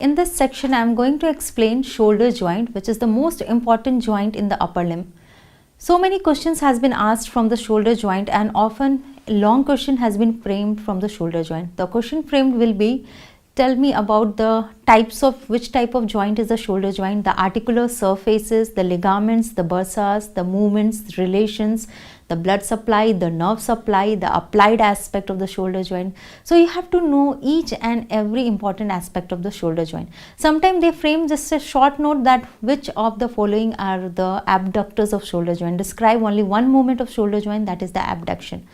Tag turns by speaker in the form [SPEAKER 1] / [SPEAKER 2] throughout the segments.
[SPEAKER 1] In this section, I am going to explain shoulder joint, which is the most important joint in the upper limb. So many questions has been asked from the shoulder joint, and often long question has been framed from the shoulder joint. The question framed will be, tell me about the types of, which type of joint is the shoulder joint, the articular surfaces, the ligaments, the bursas, the movements, relations, the blood supply, the nerve supply, the applied aspect of the shoulder joint. So you have to know each and every important aspect of the shoulder joint. Sometimes they frame just a short note that which of the following are the abductors of shoulder joint. Describe only one movement of shoulder joint, that is the abduction.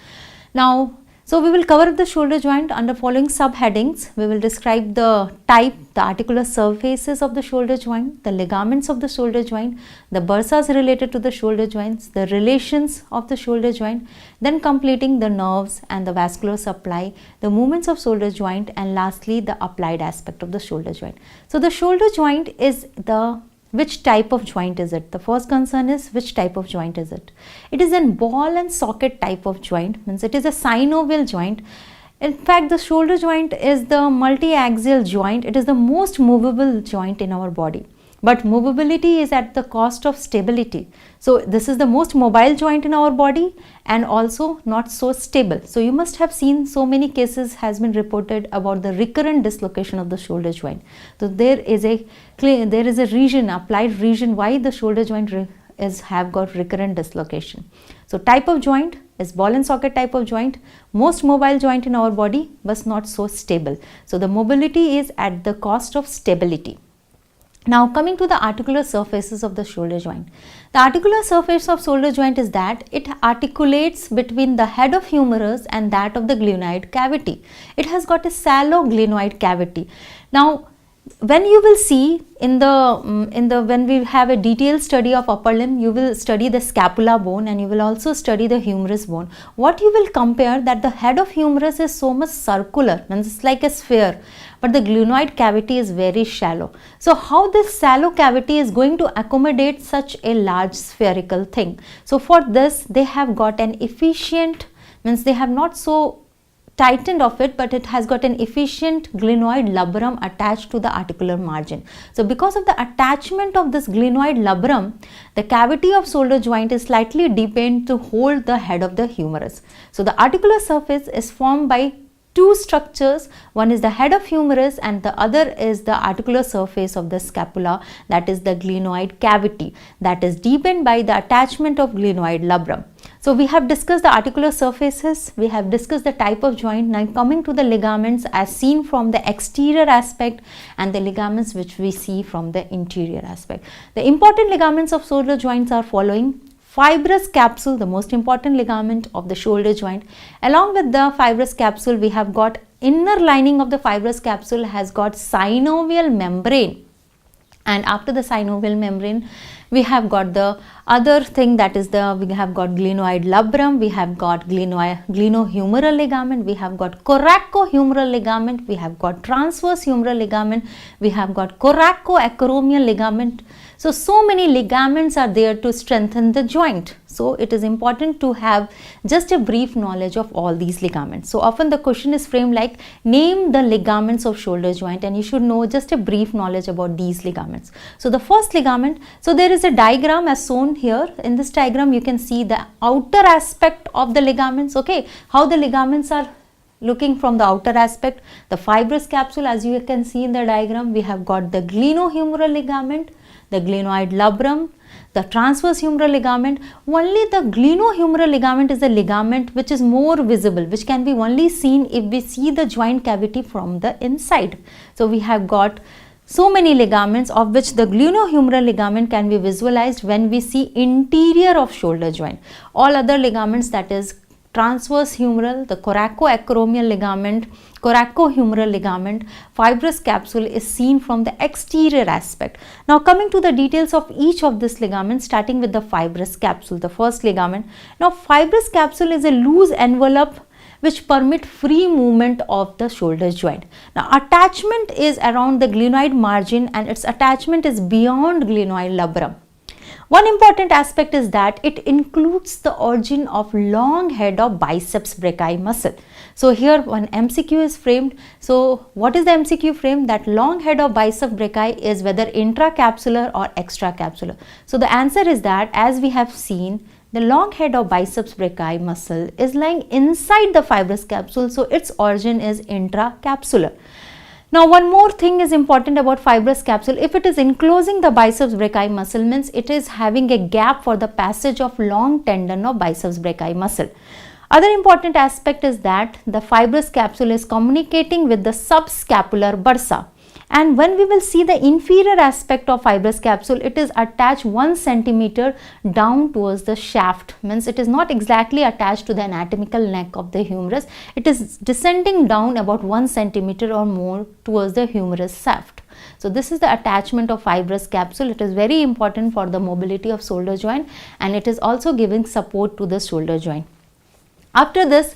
[SPEAKER 1] Now, so we will cover the shoulder joint under following subheadings. We will describe the type, the articular surfaces of the shoulder joint, the ligaments of the shoulder joint, the bursas related to the shoulder joints, the relations of the shoulder joint, then completing the nerves and the vascular supply, the movements of shoulder joint, and lastly the applied aspect of the shoulder joint. So the shoulder joint is which type of joint is it? The first concern is which type of joint is it? It is a ball and socket type of joint, means it is a synovial joint. In fact, the shoulder joint is the multi-axial joint. It is the most movable joint in our body. But movability is at the cost of stability. So this is the most mobile joint in our body and also not so stable. So you must have seen so many cases has been reported about the recurrent dislocation of the shoulder joint. So there is a region, applied region why the shoulder joint have got recurrent dislocation. So type of joint is ball and socket type of joint, most mobile joint in our body but not so stable. So the mobility is at the cost of stability. Now coming to the articular surfaces of the shoulder joint. The articular surface of shoulder joint is that it articulates between the head of humerus and that of the glenoid cavity. It has got a shallow glenoid cavity. Now when you will see when we have a detailed study of upper limb, you will study the scapula bone and you will also study the humerus bone. What you will compare that the head of humerus is so much circular, means it's like a sphere, but the glenoid cavity is very shallow. So how this shallow cavity is going to accommodate such a large spherical thing? So for this they have got an efficient, means they have not so tightened of it, but it has got an efficient glenoid labrum attached to the articular margin. So because of the attachment of this glenoid labrum, the cavity of shoulder joint is slightly deepened to hold the head of the humerus. So the articular surface is formed by two structures. One is the head of humerus and the other is the articular surface of the scapula, that is the glenoid cavity, that is deepened by the attachment of glenoid labrum. So we have discussed the articular surfaces, we have discussed the type of joint. Now coming to the ligaments as seen from the exterior aspect and the ligaments which we see from the interior aspect. The important ligaments of shoulder joints are following. Fibrous capsule, the most important ligament of the shoulder joint. Along with the fibrous capsule, we have got inner lining of the fibrous capsule has got synovial membrane, and after the synovial membrane we have got the other thing, that is we have got glenoid labrum, we have got glenohumeral ligament, we have got coracohumeral ligament, we have got transverse humeral ligament, we have got coracoacromial ligament. So many ligaments are there to strengthen the joint. So it is important to have just a brief knowledge of all these ligaments. So often the question is framed like, name the ligaments of shoulder joint, and you should know just a brief knowledge about these ligaments. So the first ligament, so there is a diagram as shown here. In this diagram you can see the outer aspect of the ligaments, okay, how the ligaments are looking from the outer aspect. The fibrous capsule, as you can see in the diagram, we have got the glenohumeral ligament, the glenoid labrum, the transverse humeral ligament. Only the glenohumeral ligament is a ligament which is more visible, which can be only seen if we see the joint cavity from the inside. So we have got so many ligaments, of which the glenohumeral ligament can be visualized when we see interior of shoulder joint. All other ligaments, that is transverse humeral, the coracoacromial ligament, coracohumeral ligament, fibrous capsule is seen from the exterior aspect. Now coming to the details of each of this ligament, starting with the fibrous capsule, the first ligament. Now fibrous capsule is a loose envelope which permit free movement of the shoulder joint. Now attachment is around the glenoid margin and its attachment is beyond glenoid labrum. One important aspect is that it includes the origin of long head of biceps brachii muscle. So here one MCQ is framed. So what is the MCQ frame? That long head of biceps brachii is whether intracapsular or extracapsular. So the answer is that, as we have seen, the long head of biceps brachii muscle is lying inside the fibrous capsule, so its origin is intracapsular. Now one more thing is important about fibrous capsule. If it is enclosing the biceps brachii muscle, means it is having a gap for the passage of long tendon of biceps brachii muscle. Other important aspect is that the fibrous capsule is communicating with the subscapular bursa. And when we will see the inferior aspect of fibrous capsule, it is attached 1 centimeter down towards the shaft. Means it is not exactly attached to the anatomical neck of the humerus. It is descending down about 1 centimeter or more towards the humerus shaft. So this is the attachment of fibrous capsule. It is very important for the mobility of shoulder joint, and it is also giving support to the shoulder joint. After this,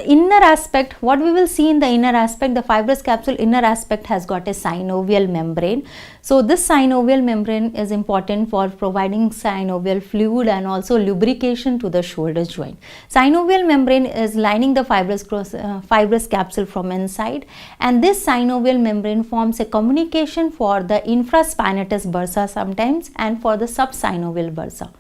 [SPEAKER 1] inner aspect, what we will see in the inner aspect, the fibrous capsule inner aspect has got a synovial membrane. So this synovial membrane is important for providing synovial fluid and also lubrication to the shoulder joint. Synovial membrane is lining the fibrous capsule from inside, and this synovial membrane forms a communication for the infraspinatus bursa sometimes and for the subsynovial bursa.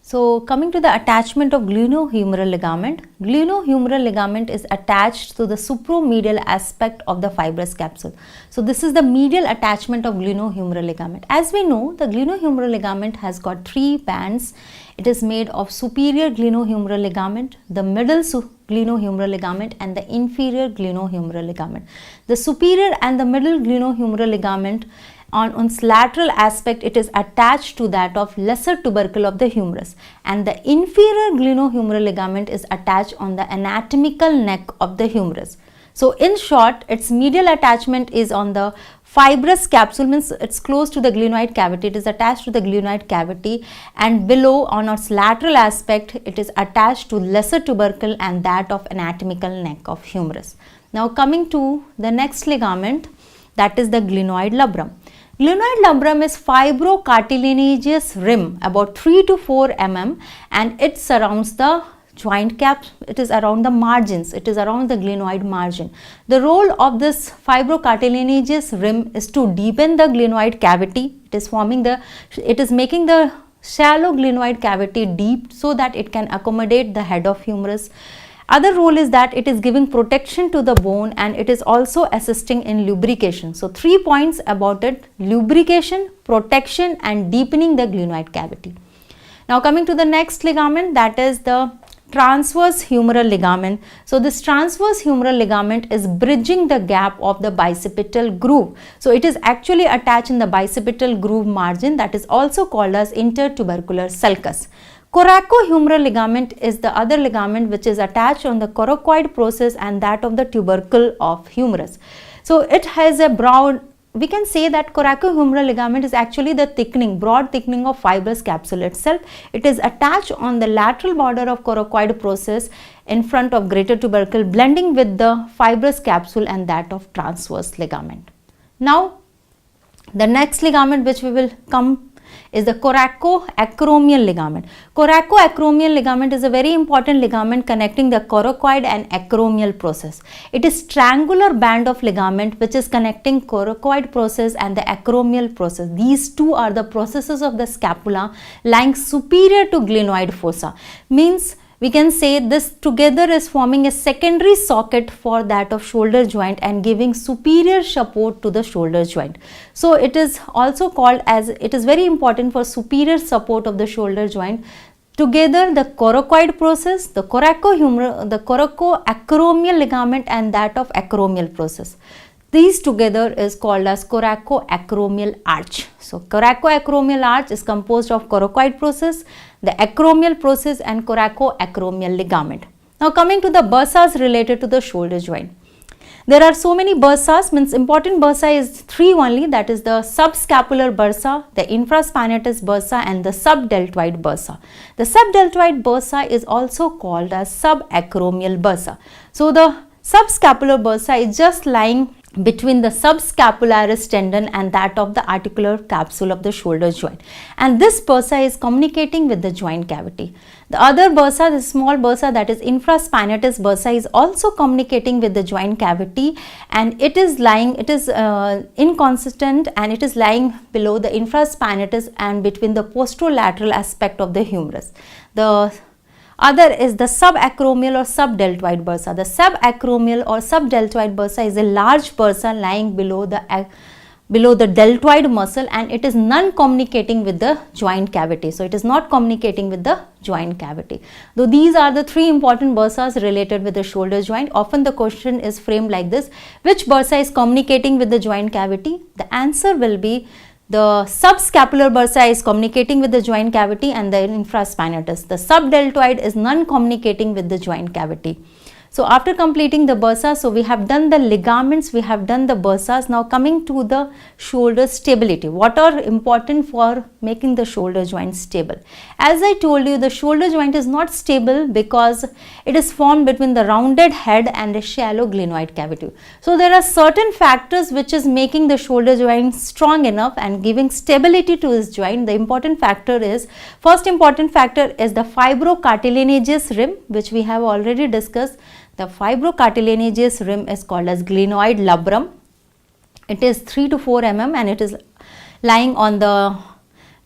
[SPEAKER 1] So coming to the attachment of glenohumeral ligament, glenohumeral ligament is attached to the supromedial aspect of the fibrous capsule. So this is the medial attachment of glenohumeral ligament. As we know, the glenohumeral ligament has got 3 bands. It is made of superior glenohumeral ligament, the middle glenohumeral ligament, and the inferior glenohumeral ligament. The superior and the middle glenohumeral ligament, on its lateral aspect, it is attached to that of lesser tubercle of the humerus, and the inferior glenohumeral ligament is attached on the anatomical neck of the humerus. So in short, its medial attachment is on the fibrous capsule, means it's close to the glenoid cavity, it is attached to the glenoid cavity, and below on its lateral aspect it is attached to lesser tubercle and that of anatomical neck of humerus. Now coming to the next ligament, that is the glenoid labrum. Glenoid labrum is fibrocartilaginous rim about 3 to 4 mm, and it surrounds the joint cap. It is around the margins, it is around the glenoid margin. The role of this fibrocartilaginous rim is to deepen the glenoid cavity. It is making the shallow glenoid cavity deep so that it can accommodate the head of humerus. Other role is that it is giving protection to the bone, and it is also assisting in lubrication. So 3 points about it: lubrication, protection, and deepening the glenoid cavity. Now coming to the next ligament, that is the transverse humeral ligament. So this transverse humeral ligament is bridging the gap of the bicipital groove. So it is actually attached in the bicipital groove margin, that is also called as intertubercular sulcus. Coracohumeral ligament is the other ligament which is attached on the coracoid process and that of the tubercle of humerus. So it has a broad, we can say that coracohumeral ligament is actually the broad thickening of fibrous capsule itself. It is attached on the lateral border of coracoid process in front of greater tubercle, blending with the fibrous capsule and that of transverse ligament. Now the next ligament which we will come is the coracoacromial ligament. Coracoacromial ligament is a very important ligament connecting the coracoid and acromial process. It is triangular band of ligament which is connecting coracoid process and the acromial process. These two are the processes of the scapula lying superior to glenoid fossa. Means we can say this together is forming a secondary socket for that of shoulder joint and giving superior support to the shoulder joint. So it is also called as, it is very important for superior support of the shoulder joint. Together the coracoid process, the coracoacromial ligament and that of acromial process. These together is called as coracoacromial arch. So coracoacromial arch is composed of coracoid process, the acromial process and coracoacromial ligament. Now coming to the bursas related to the shoulder joint. There are so many bursas, means important bursa is 3 only, that is the subscapular bursa, the infraspinatus bursa and the subdeltoid bursa. The subdeltoid bursa is also called as subacromial bursa. So the subscapular bursa is just lying between the subscapularis tendon and that of the articular capsule of the shoulder joint, and this bursa is communicating with the joint cavity. The other bursa, the small bursa, that is infraspinatus bursa, is also communicating with the joint cavity, and it is inconsistent, and it is lying below the infraspinatus and between the posterolateral aspect of the humerus. The other is the subacromial or subdeltoid bursa. The subacromial or subdeltoid bursa is a large bursa lying below the deltoid muscle, and it is non-communicating with the joint cavity. So it is not communicating with the joint cavity. Though these are the three important bursas related with the shoulder joint. Often the question is framed like this: which bursa is communicating with the joint cavity? The answer will be the subscapular bursa is communicating with the joint cavity, and the infraspinatus. The subdeltoid is non-communicating with the joint cavity. So after completing the bursa, so we have done the ligaments, we have done the bursas. Now coming to the shoulder stability. What are important for making the shoulder joint stable? As I told you, the shoulder joint is not stable because it is formed between the rounded head and a shallow glenoid cavity. So there are certain factors which is making the shoulder joint strong enough and giving stability to this joint. The important factor is, first important factor is the fibrocartilaginous rim, which we have already discussed. The fibrocartilaginous rim is called as glenoid labrum. It is 3 to 4 mm and it is lying on the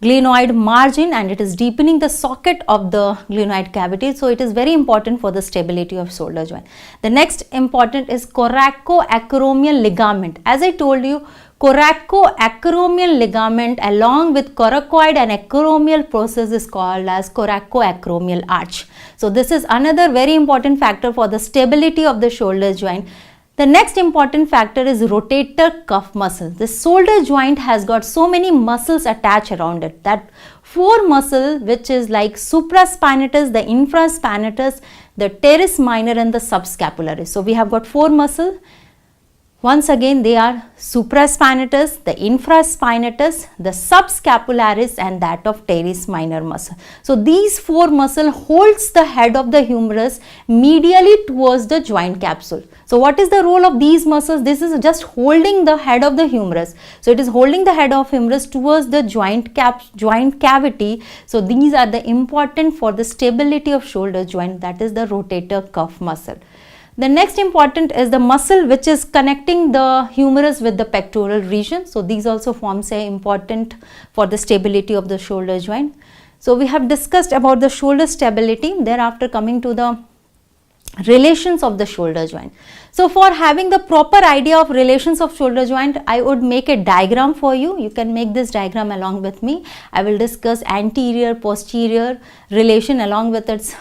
[SPEAKER 1] glenoid margin, and it is deepening the socket of the glenoid cavity. So it is very important for the stability of shoulder joint. The next important is coracoacromial ligament. As I told you, coracoacromial ligament along with coracoid and acromial process is called as coracoacromial arch. So this is another very important factor for the stability of the shoulder joint. The next important factor is rotator cuff muscle. The shoulder joint has got so many muscles attached around it, that 4 muscle which is like supraspinatus, the infraspinatus, the teres minor and the subscapularis. So we have got 4 muscle. Once again, they are supraspinatus, the infraspinatus, the subscapularis and that of teres minor muscle. So these 4 muscle holds the head of the humerus medially towards the joint capsule. So what is the role of these muscles? This is just holding the head of the humerus. So it is holding the head of humerus towards the joint cavity. So these are the important for the stability of shoulder joint, that is the rotator cuff muscle. The next important is the muscle which is connecting the humerus with the pectoral region. So these also forms a important for the stability of the shoulder joint. So we have discussed about the shoulder stability. Thereafter coming to the relations of the shoulder joint. So for having the proper idea of relations of shoulder joint, I would make a diagram for you. You can make this diagram along with me. I will discuss anterior posterior relation along with its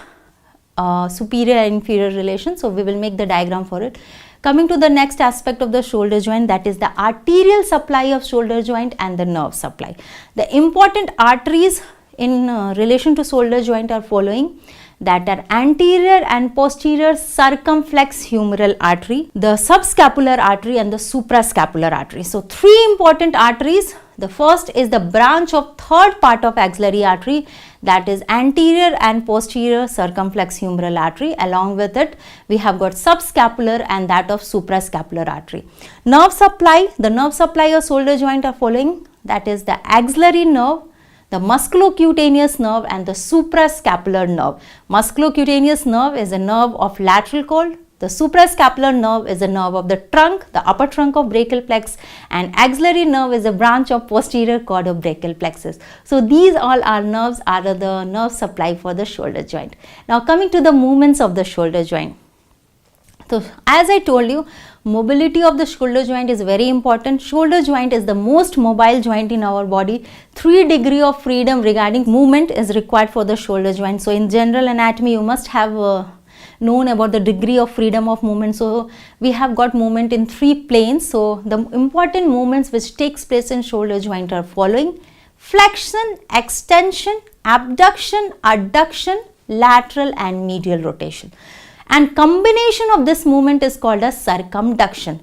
[SPEAKER 1] superior and inferior relation. So we will make the diagram for it. Coming to the next aspect of the shoulder joint, that is the arterial supply of shoulder joint and the nerve supply. The important arteries in relation to shoulder joint are following, that are anterior and posterior circumflex humeral artery, the subscapular artery and the suprascapular artery. So 3 important arteries. The first is the branch of third part of axillary artery, that is anterior and posterior circumflex humeral artery. Along with it, we have got subscapular and that of suprascapular artery. Nerve supply, the nerve supply of shoulder joint are following, that is the axillary nerve, the musculocutaneous nerve and the suprascapular nerve. Musculocutaneous nerve is a nerve of lateral cord. The suprascapular nerve is a nerve of the trunk, the upper trunk of brachial plexus, and axillary nerve is a branch of posterior cord of brachial plexus. So these all are nerves, are the nerve supply for the shoulder joint. Now coming to the movements of the shoulder joint. So as I told you, mobility of the shoulder joint is very important. Shoulder joint is the most mobile joint in our body. 3 degrees of freedom regarding movement is required for the shoulder joint. So in general anatomy, you must have known about the degree of freedom of movement. So we have got movement in 3 planes. So the important movements which takes place in shoulder joint are following: flexion, extension, abduction, adduction, lateral and medial rotation. And combination of this movement is called as circumduction.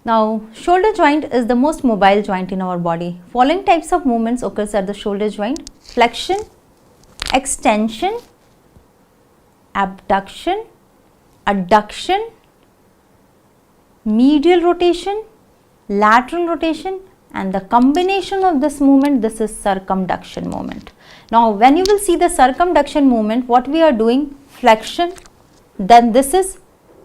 [SPEAKER 1] Now shoulder joint is the most mobile joint in our body. Following types of movements occurs at the shoulder joint: flexion, extension, abduction, adduction, medial rotation, lateral rotation, and the combination of this movement, this is circumduction movement. Now when you will see the circumduction movement, what we are doing, flexion, then this is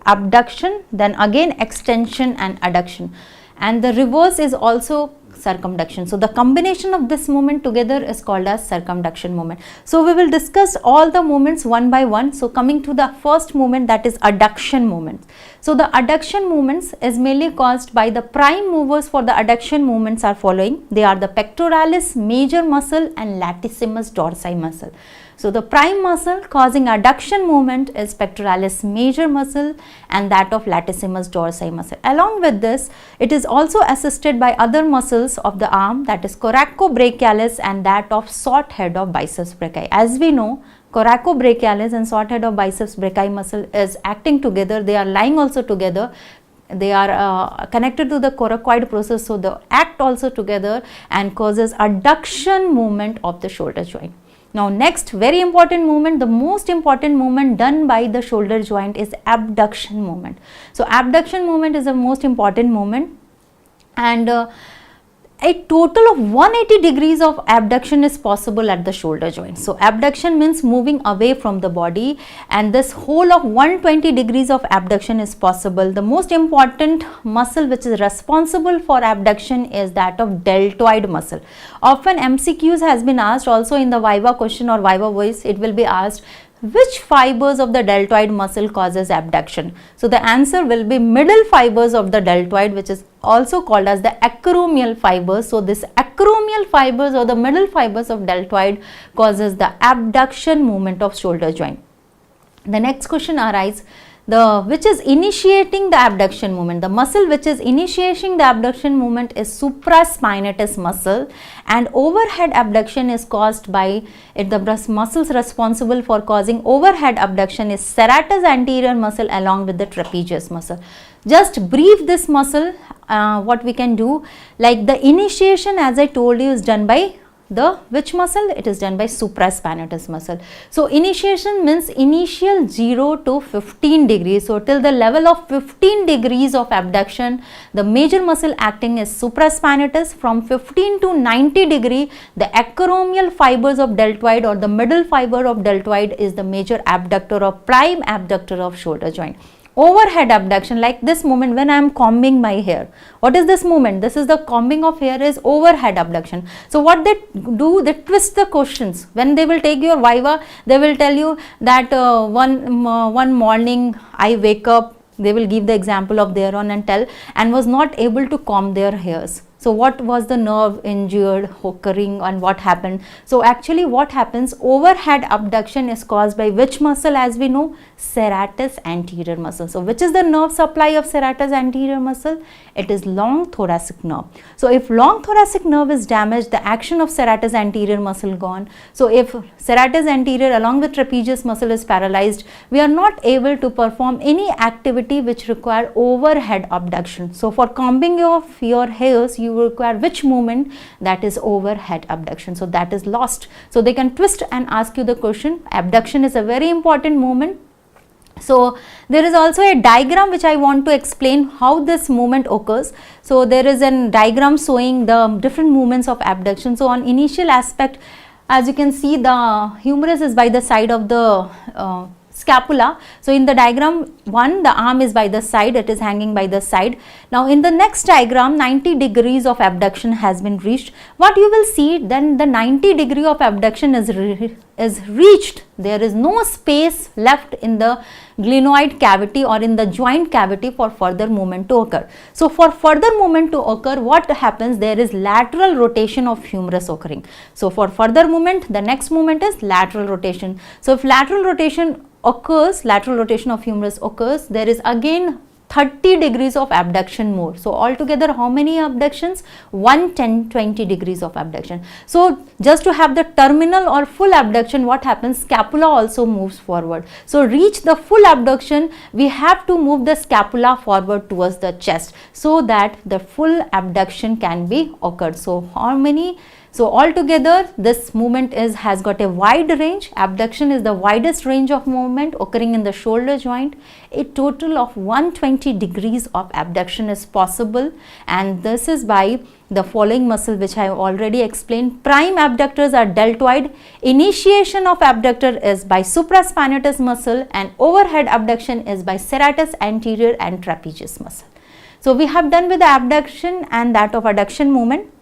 [SPEAKER 1] abduction, then again extension and adduction, and the reverse is also circumduction. So the combination of this movement together is called as circumduction movement. So we will discuss all the movements one by one. So coming to the first movement, that is adduction movement. So the adduction movements is mainly caused by the prime movers for the adduction movements are following. They are the pectoralis major muscle and latissimus dorsi muscle. So the prime muscle causing adduction movement is pectoralis major muscle and that of latissimus dorsi muscle. Along with this, it is also assisted by other muscles of the arm, that is coracobrachialis and that of short head of biceps brachii. As we know, coracobrachialis and short head of biceps brachii muscle is acting together. They are lying also together. They are connected to the coracoid process, so they act also together and causes adduction movement of the shoulder joint. Now next very important movement, the most important movement done by the shoulder joint is abduction movement. So abduction movement is the most important movement, and a total of 180 degrees of abduction is possible at the shoulder joint. So abduction means moving away from the body, and this whole of 120 degrees of abduction is possible. The most important muscle which is responsible for abduction is that of deltoid muscle. Often MCQs has been asked, also in the Viva question or Viva voice it will be asked, which fibers of the deltoid muscle causes abduction? So the answer will be middle fibers of the deltoid, which is also called as the acromial fibers. So this acromial fibers or the middle fibers of deltoid causes the abduction movement of shoulder joint. The next question arises, which is initiating the abduction movement. The muscle which is initiating the abduction movement is supraspinatus muscle, and overhead abduction is caused by it. The muscles responsible for causing overhead abduction is serratus anterior muscle along with the trapezius muscle. Just brief this muscle, what we can do, like the initiation as I told you is done by the which muscle? It is done by supraspinatus muscle. So initiation means initial 0 to 15 degrees. So till the level of 15 degrees of abduction, the major muscle acting is supraspinatus. From 15 to 90 degree, the acromial fibers of deltoid or the middle fiber of deltoid is the major abductor or prime abductor of shoulder joint. Overhead abduction, like this movement when I am combing my hair. What is this movement? This is the combing of hair, is overhead abduction. So what they do, they twist the questions. When they will take your Viva, they will tell you that one morning I wake up, they will give the example of their own and tell, and was not able to comb their hairs. So what was the nerve injured occurring and what happened? So actually what happens, overhead abduction is caused by which muscle? As we know, serratus anterior muscle. So which is the nerve supply of serratus anterior muscle? It is long thoracic nerve. So if long thoracic nerve is damaged, the action of serratus anterior muscle gone. So if serratus anterior along with trapezius muscle is paralyzed, we are not able to perform any activity which require overhead abduction. So for combing of your hairs, you require which movement? That is overhead abduction. So that is lost. So they can twist and ask you the question. Abduction is a very important movement. So there is also a diagram which I want to explain how this movement occurs. So there is a diagram showing the different movements of abduction. So on initial aspect, as you can see, the humerus is by the side of the scapula. So in the diagram 1, the arm is by the side, it is hanging by the side. Now in the next diagram, 90 degrees of abduction has been reached. What you will see, then the 90 degree of abduction is reached. There is no space left in the glenoid cavity or in the joint cavity for further movement to occur. So for further movement to occur, what happens? There is lateral rotation of humerus occurring. So for further movement, the next movement is lateral rotation. So if lateral rotation occurs, lateral rotation of humerus occurs, there is again 30 degrees of abduction more. So altogether how many abductions? 110, 20 degrees of abduction. So just to have the terminal or full abduction, what happens? Scapula also moves forward. So reach the full abduction, we have to move the scapula forward towards the chest so that the full abduction can be occurred. So how many So altogether this movement has got a wide range. Abduction is the widest range of movement occurring in the shoulder joint. A total of 120 degrees of abduction is possible, and this is by the following muscle which I have already explained. Prime abductors are deltoid. Initiation of abductor is by supraspinatus muscle, and overhead abduction is by serratus anterior and trapezius muscle. So we have done with the abduction and that of adduction movement.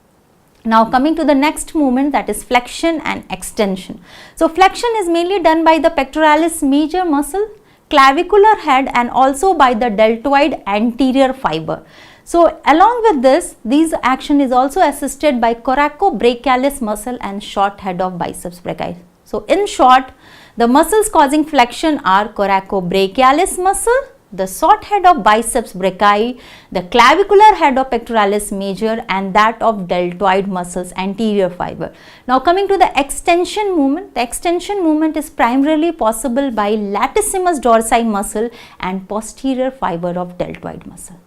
[SPEAKER 1] Now coming to the next movement, that is flexion and extension. So flexion is mainly done by the pectoralis major muscle, clavicular head, and also by the deltoid anterior fiber. So along with this, these action is also assisted by coracobrachialis muscle and short head of biceps brachii. So in short, the muscles causing flexion are coracobrachialis muscle, the short head of biceps brachii, the clavicular head of pectoralis major, and that of deltoid muscles anterior fiber. Now coming to the extension movement, the extension movement is primarily possible by latissimus dorsi muscle and posterior fiber of deltoid muscle.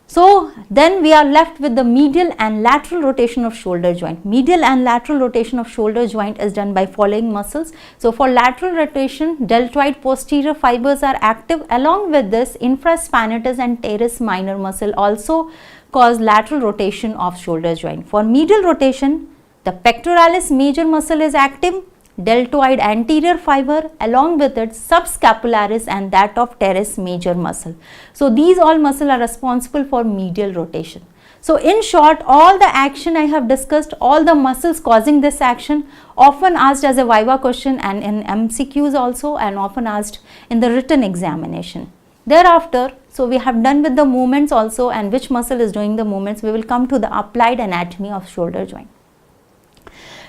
[SPEAKER 1] So then we are left with the medial and lateral rotation of shoulder joint. Medial and lateral rotation of shoulder joint is done by following muscles. So for lateral rotation, deltoid posterior fibers are active. Along with this, infraspinatus and teres minor muscle also cause lateral rotation of shoulder joint. For medial rotation, the pectoralis major muscle is active, deltoid anterior fiber, along with it subscapularis and that of teres major muscle. So these all muscles are responsible for medial rotation. So in short, all the action I have discussed, all the muscles causing this action, often asked as a viva question and in MCQs also, and often asked in the written examination. Thereafter, so we have done with the movements also and which muscle is doing the movements. We will come to the applied anatomy of shoulder joint.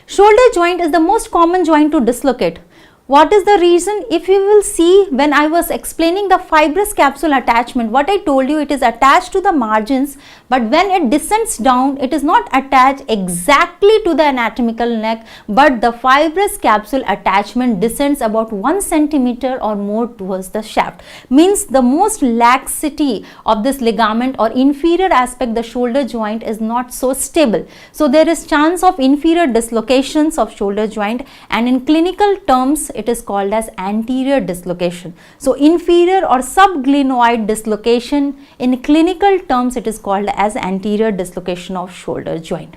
[SPEAKER 1] Shoulder joint is the most common joint to dislocate. What is the reason? If you will see, when I was explaining the fibrous capsule attachment, what I told you, it is attached to the margins, but when it descends down, it is not attached exactly to the anatomical neck, but the fibrous capsule attachment descends about 1 centimeter or more towards the shaft. Means the most laxity of this ligament or inferior aspect, the shoulder joint, is not so stable. So there is chance of inferior dislocations of shoulder joint, and in clinical terms, it is called as anterior dislocation. So inferior or subglenoid dislocation, in clinical terms it is called as anterior dislocation of shoulder joint.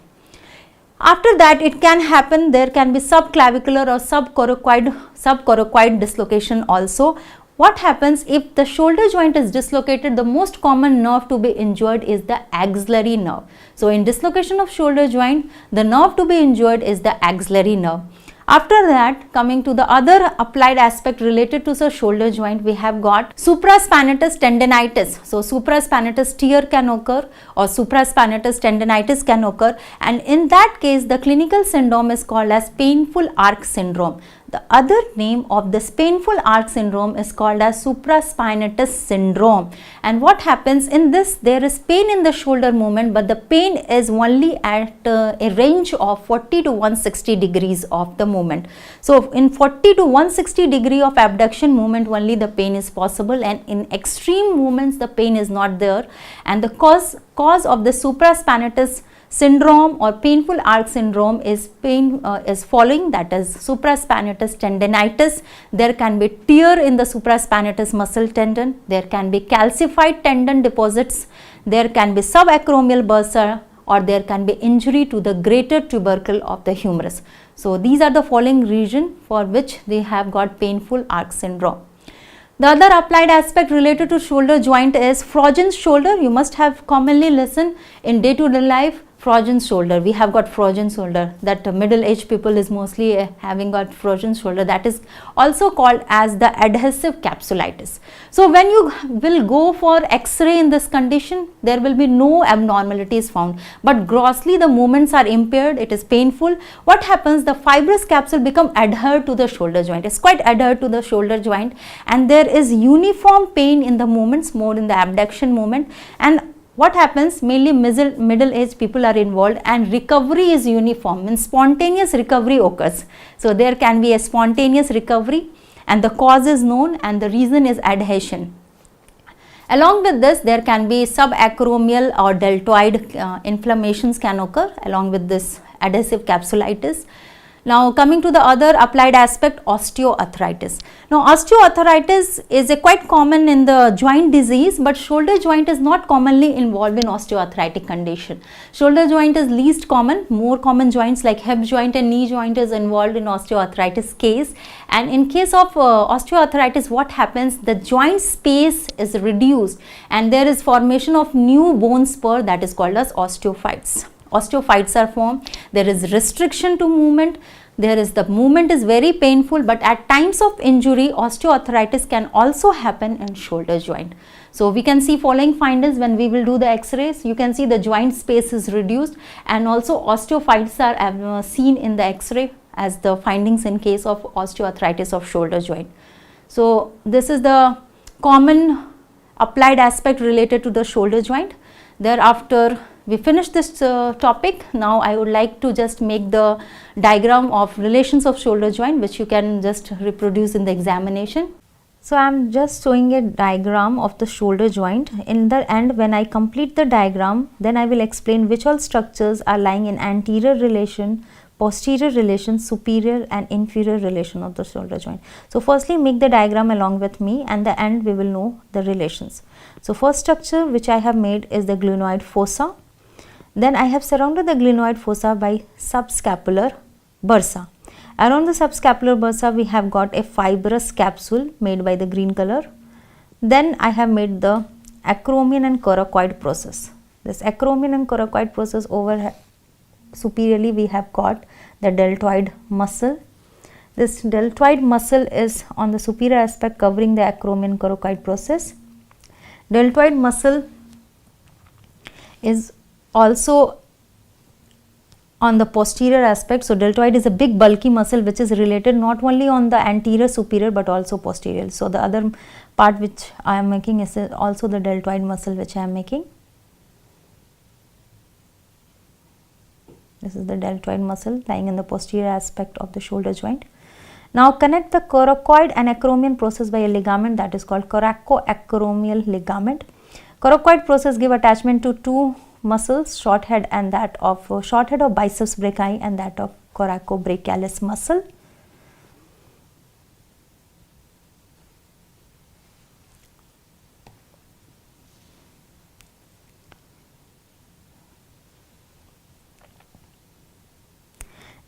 [SPEAKER 1] After that, it can happen, there can be subclavicular or subcoracoid dislocation also. What happens if the shoulder joint is dislocated? The most common nerve to be injured is the axillary nerve. So in dislocation of shoulder joint, the nerve to be injured is the axillary nerve. After that, coming to the other applied aspect related to the shoulder joint, we have got supraspinatus tendinitis. So supraspinatus tear can occur or supraspinatus tendinitis can occur, and in that case the clinical syndrome is called as painful arc syndrome. The other name of this painful arc syndrome is called as supraspinatus syndrome. And what happens in this, there is pain in the shoulder movement, but the pain is only at a range of 40 to 160 degrees of the movement. So in 40 to 160 degree of abduction movement only the pain is possible, and in extreme movements the pain is not there. And the cause of the supraspinatus syndrome or painful arc syndrome is following, that is supraspinatus tendinitis. There can be tear in the supraspinatus muscle tendon, there can be calcified tendon deposits, there can be subacromial bursa, or there can be injury to the greater tubercle of the humerus. So these are the following region for which they have got painful arc syndrome. The other applied aspect related to shoulder joint is Frogen's shoulder. You must have commonly listened in day-to-day life, Frogen's shoulder. We have got Frogen's shoulder, that middle-aged people is mostly having got Frogen's shoulder. That is also called as the adhesive capsulitis. So when you will go for X-ray in this condition, there will be no abnormalities found, but grossly the movements are impaired, it is painful. What happens? The fibrous capsule become adhered to the shoulder joint. It's quite adhered to the shoulder joint, and there is uniform pain in the movements, more in the abduction movement. And what happens? Mainly middle-aged people are involved, and recovery is uniform, and spontaneous recovery occurs. So there can be a spontaneous recovery, and the cause is known, and the reason is adhesion. Along with this, there can be subacromial or deltoid inflammations can occur along with this adhesive capsulitis. Now coming to the other applied aspect, osteoarthritis. Now osteoarthritis is a quite common in the joint disease, but shoulder joint is not commonly involved in osteoarthritic condition. Shoulder joint is least common. More common joints like hip joint and knee joint is involved in osteoarthritis case. And in case of osteoarthritis, what happens? The joint space is reduced and there is formation of new bone spur that is called as osteophytes. Osteophytes are formed. There is restriction to movement. The movement is very painful, but at times of injury, osteoarthritis can also happen in shoulder joint. So we can see following findings when we will do the x-rays. You can see the joint space is reduced and also osteophytes are seen in the x-ray as the findings in case of osteoarthritis of shoulder joint. So this is the common applied aspect related to the shoulder joint. Thereafter, we finish this topic. Now I would like to just make the diagram of relations of shoulder joint, which you can just reproduce in the examination. So I am just showing a diagram of the shoulder joint. In the end, when I complete the diagram, then I will explain which all structures are lying in anterior relation, posterior relation, superior and inferior relation of the shoulder joint. So firstly, make the diagram along with me, and the end we will know the relations. So first structure which I have made is the glenoid fossa. Then I have surrounded the glenoid fossa by subscapular bursa. Around the subscapular bursa we have got a fibrous capsule made by the green color. Then I have made the acromion and coracoid process. This acromion and coracoid process over superiorly we have got the deltoid muscle. This deltoid muscle is on the superior aspect covering the acromion coracoid process. Deltoid muscle is also on the posterior aspect. So deltoid is a big bulky muscle which is related not only on the anterior superior but also posterior. So the other part which I am making is also the deltoid muscle which I am making. This is the deltoid muscle lying in the posterior aspect of the shoulder joint. Now connect the coracoid and acromion process by a ligament that is called coracoacromial ligament. Coracoid process give attachment to two muscles, short head and that of biceps brachii and that of coracobrachialis muscle.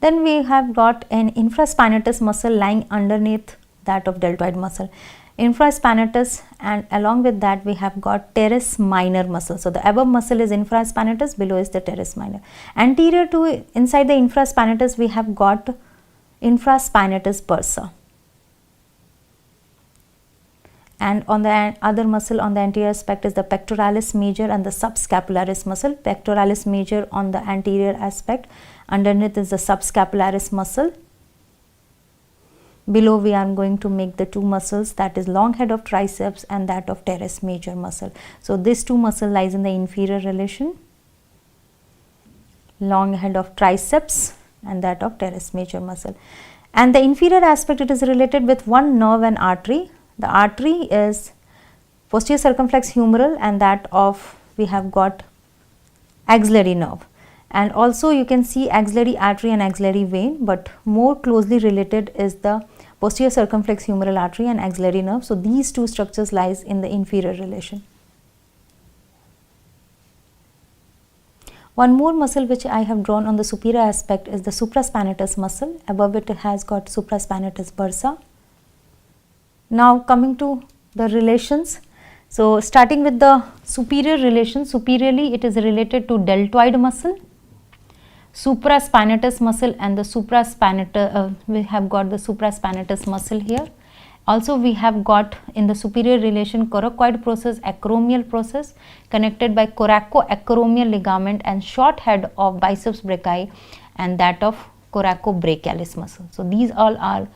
[SPEAKER 1] Then we have got an infraspinatus muscle lying underneath that of deltoid muscle. Infraspinatus, and along with that we have got teres minor muscle. So the above muscle is infraspinatus, below is the teres minor. Anterior to inside the infraspinatus we have got infraspinatus bursa. And on the other muscle on the anterior aspect is the pectoralis major and the subscapularis muscle. Pectoralis major on the anterior aspect, underneath is the subscapularis muscle. Below we are going to make the two muscles, that is long head of triceps and that of teres major muscle. So this two muscle lies in the inferior relation, long head of triceps and that of teres major muscle. And the inferior aspect, it is related with one nerve and artery. The artery is posterior circumflex humeral and that of we have got axillary nerve. And also you can see axillary artery and axillary vein, but more closely related is the posterior circumflex humeral artery and axillary nerve. So these two structures lies in the inferior relation. One more muscle which I have drawn on the superior aspect is the supraspinatus muscle. Above it has got supraspinatus bursa. Now coming to the relations. So starting with the superior relation, superiorly it is related to deltoid muscle, supraspinatus muscle and the supraspinatus, we have got the supraspinatus muscle here. Also we have got in the superior relation coracoid process, acromial process connected by coracoacromial ligament and short head of biceps brachii and that of coracobrachialis muscle. So these all are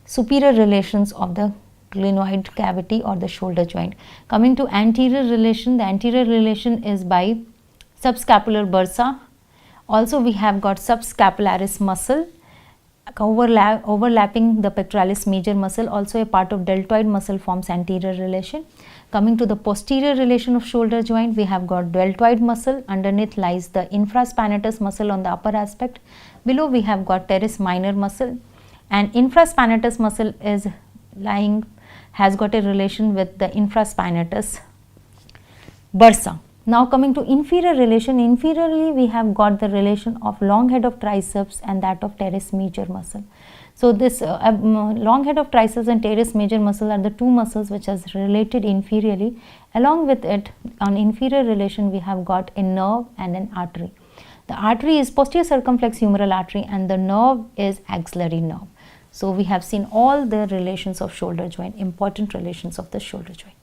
[SPEAKER 1] superior relations of the glenoid cavity or the shoulder joint. Coming to anterior relation, the anterior relation is by subscapular bursa. Also we have got subscapularis muscle. overlapping the pectoralis major muscle, also a part of deltoid muscle, forms anterior relation. Coming to the posterior relation of shoulder joint, we have got deltoid muscle. Underneath lies the infraspinatus muscle on the upper aspect. Below we have got teres minor muscle, and infraspinatus muscle has got a relation with the infraspinatus bursa. Now coming to inferior relation, inferiorly we have got the relation of long head of triceps and that of teres major muscle. So this long head of triceps and teres major muscle are the two muscles which are related inferiorly. Along with it, on inferior relation, we have got a nerve and an artery. The artery is posterior circumflex humeral artery and the nerve is axillary nerve. So we have seen all the relations of shoulder joint, important relations of the shoulder joint.